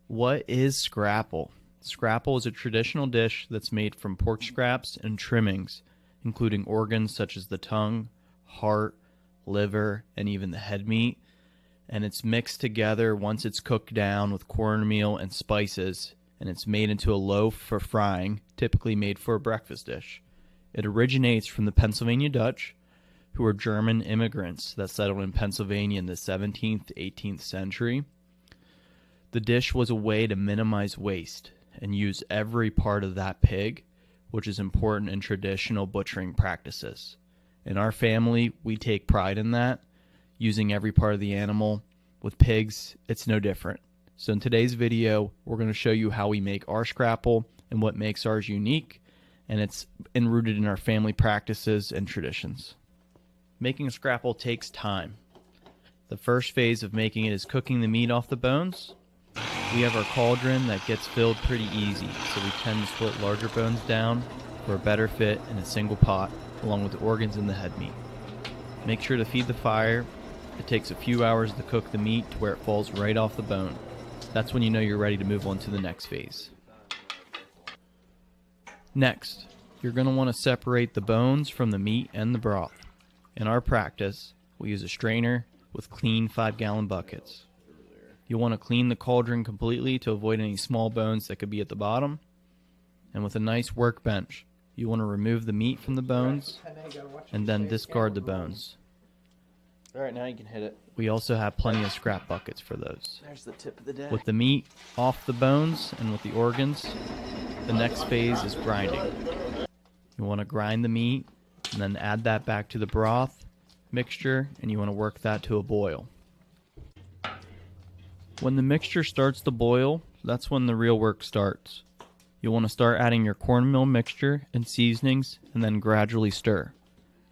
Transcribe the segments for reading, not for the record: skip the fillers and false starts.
What is Scrapple? Scrapple is a traditional dish that's made from pork scraps and trimmings, including organs such as the tongue, heart, liver, and even the head meat. And it's mixed together once it's cooked down with cornmeal and spices, and it's made into a loaf for frying, typically made for a breakfast dish. It originates from the Pennsylvania Dutch, who were German immigrants that settled in Pennsylvania in the 17th to 18th century. The dish was a way to minimize waste and use every part of that pig, which is important in traditional butchering practices. In our family, we take pride in that, using every part of the animal. With pigs, it's no different. So in today's video, we're going to show you how we make our scrapple and what makes ours unique, and it's enrooted in our family practices and traditions. Making a scrapple takes time. The first phase of making it is cooking the meat off the bones. We have our cauldron that gets filled pretty easy, so we tend to split larger bones down for a better fit in a single pot, along with the organs and the head meat. Make sure to feed the fire. It takes a few hours to cook the meat to where it falls right off the bone. That's when you know you're ready to move on to the next phase. Next, you're going to want to separate the bones from the meat and the broth. In our practice, we use a strainer with clean 5-gallon buckets. You'll want to clean the cauldron completely to avoid any small bones that could be at the bottom. And with a nice workbench, you want to remove the meat from the bones and then discard the bones. Alright, now you can hit it. We also have plenty of scrap buckets for those. There's the tip of the deck. With the meat off the bones and with the organs, the next phase is grinding. You want to grind the meat and then add that back to the broth mixture, and you want to work that to a boil. When the mixture starts to boil, that's when the real work starts. You'll want to start adding your cornmeal mixture and seasonings and then gradually stir.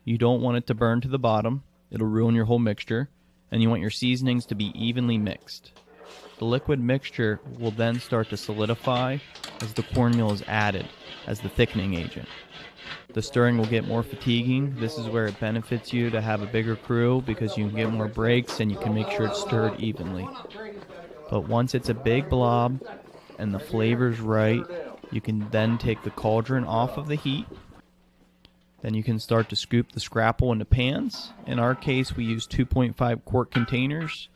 You don't want it to burn to the bottom. It'll ruin your whole mixture, and you want your seasonings to be evenly mixed. The liquid mixture will then start to solidify as the cornmeal is added as the thickening agent. The stirring will get more fatiguing. This is where it benefits you to have a bigger crew because you can get more breaks and you can make sure it's stirred evenly. But once it's a big blob and the flavor's right, you can then take the cauldron off of the heat. Then you can start to scoop the scrapple into pans. In our case, we use 2.5 quart containers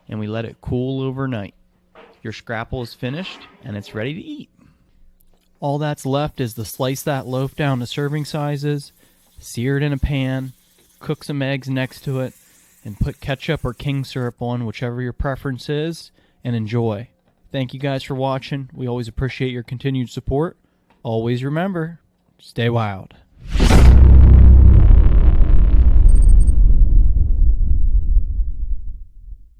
and we let it cool overnight. Your scrapple is finished and it's ready to eat. All that's left is to slice that loaf down to serving sizes, sear it in a pan, cook some eggs next to it, and put ketchup or king syrup on, whichever your preference is, and enjoy. Thank you guys for watching. We always appreciate your continued support. Always remember, stay wild.